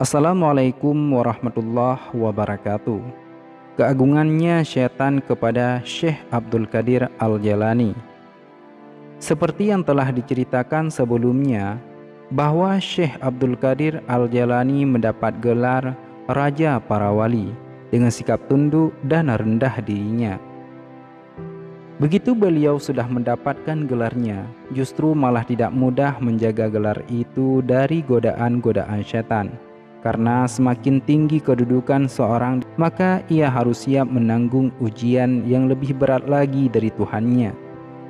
Assalamualaikum warahmatullahi wabarakatuh. Keagungannya syaitan kepada Syekh Abdul Qadir Al-Jailani. Seperti yang telah diceritakan sebelumnya, bahwa Syekh Abdul Qadir Al-Jailani mendapat gelar Raja Para Wali dengan sikap tunduk dan rendah dirinya. Begitu beliau sudah mendapatkan gelarnya, justru malah tidak mudah menjaga gelar itu dari godaan-godaan syaitan. Karena semakin tinggi kedudukan seorang, maka ia harus siap menanggung ujian yang lebih berat lagi dari Tuhannya.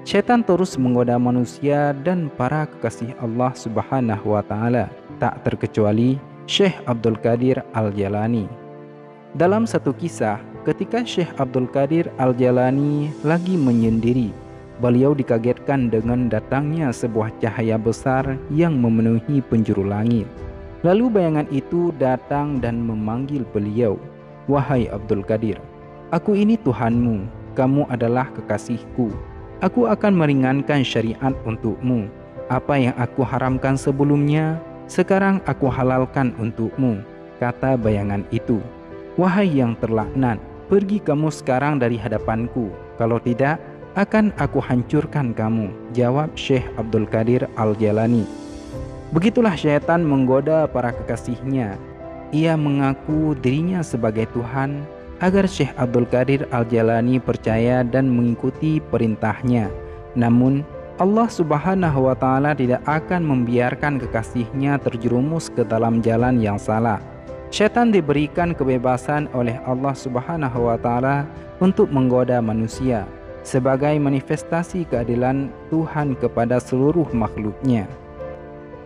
Syaitan terus menggoda manusia dan para kekasih Allah Subhanahu wa Ta'ala, tak terkecuali Syekh Abdul Qadir Al-Jailani. Dalam satu kisah, ketika Syekh Abdul Qadir Al-Jailani lagi menyendiri, beliau dikagetkan dengan datangnya sebuah cahaya besar yang memenuhi penjuru langit. Lalu bayangan itu datang dan memanggil beliau, "Wahai Abdul Qadir, aku ini Tuhanmu, kamu adalah kekasihku. Aku akan meringankan syariat untukmu. Apa yang aku haramkan sebelumnya, sekarang aku halalkan untukmu," kata bayangan itu. "Wahai yang terlaknat, pergi kamu sekarang dari hadapanku. Kalau tidak, akan aku hancurkan kamu," jawab Syekh Abdul Qadir Al-Jailani. Begitulah syaitan menggoda para kekasihnya. Ia mengaku dirinya sebagai Tuhan agar Syekh Abdul Qadir Al-Jailani percaya dan mengikuti perintahnya. Namun Allah Subhanahu wa Ta'ala tidak akan membiarkan kekasihnya terjerumus ke dalam jalan yang salah. Syaitan diberikan kebebasan oleh Allah Subhanahu wa Ta'ala untuk menggoda manusia sebagai manifestasi keadilan Tuhan kepada seluruh makhluknya.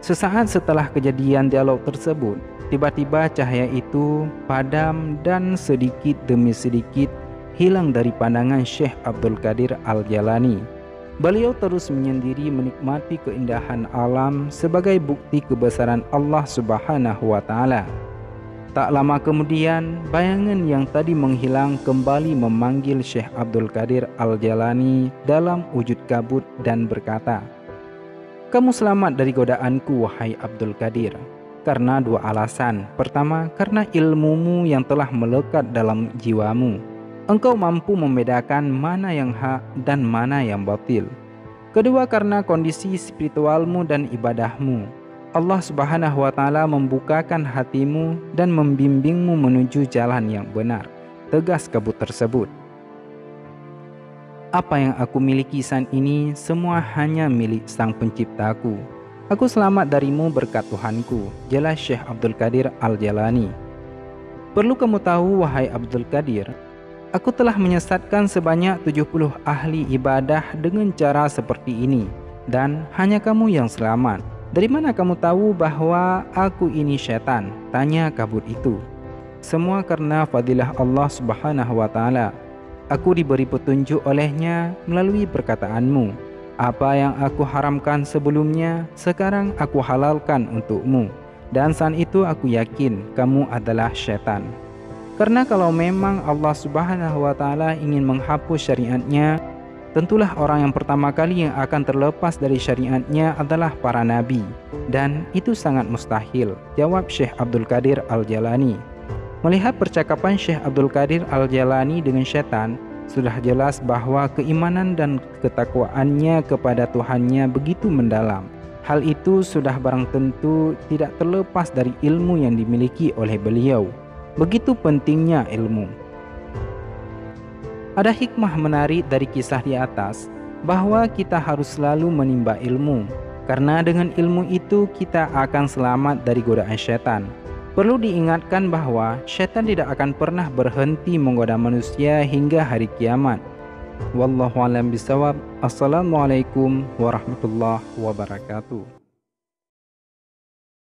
Sesaat setelah kejadian dialog tersebut, tiba-tiba cahaya itu padam dan sedikit demi sedikit hilang dari pandangan Syekh Abdul Qadir Al-Jailani. Beliau terus menyendiri menikmati keindahan alam sebagai bukti kebesaran Allah Subhanahu wa Ta'ala. Tak lama kemudian, bayangan yang tadi menghilang kembali memanggil Syekh Abdul Qadir Al-Jailani dalam wujud kabut dan berkata, "Kamu selamat dari godaanku, wahai Abdul Qadir, karena dua alasan. Pertama, karena ilmumu yang telah melekat dalam jiwamu. Engkau mampu membedakan mana yang hak dan mana yang batil. Kedua, karena kondisi spiritualmu dan ibadahmu. Allah Subhanahu wa Ta'ala membukakan hatimu dan membimbingmu menuju jalan yang benar," tegas kabut tersebut. "Apa yang aku miliki saat ini semua hanya milik Sang Penciptaku. Aku selamat darimu berkat Tuhanku," jelas Syekh Abdul Qadir Al-Jailani. "Perlu kamu tahu, wahai Abdul Qadir, aku telah menyesatkan sebanyak 70 ahli ibadah dengan cara seperti ini, dan hanya kamu yang selamat. Dari mana kamu tahu bahwa aku ini syaitan?" tanya kabut itu. "Semua karena fadilah Allah Subhanahu wa Ta'ala. Aku diberi petunjuk olehnya melalui perkataanmu. Apa yang aku haramkan sebelumnya, sekarang aku halalkan untukmu. Dan saat itu aku yakin kamu adalah syaitan. Karena kalau memang Allah Subhanahu wa Ta'ala ingin menghapus syariatnya, tentulah orang yang pertama kali yang akan terlepas dari syariatnya adalah para nabi. Dan itu sangat mustahil," jawab Syekh Abdul Qadir Al-Jailani. Melihat percakapan Syekh Abdul Qadir Al-Jailani dengan syaitan, sudah jelas bahwa keimanan dan ketakwaannya kepada Tuhannya begitu mendalam. Hal itu sudah barang tentu tidak terlepas dari ilmu yang dimiliki oleh beliau. Begitu pentingnya ilmu. Ada hikmah menarik dari kisah di atas, bahwa kita harus selalu menimba ilmu, karena dengan ilmu itu kita akan selamat dari godaan syaitan. Perlu diingatkan bahwa syaitan tidak akan pernah berhenti menggoda manusia hingga hari kiamat. Wallahu a'lam bishawab. Assalamualaikum warahmatullahi wabarakatuh.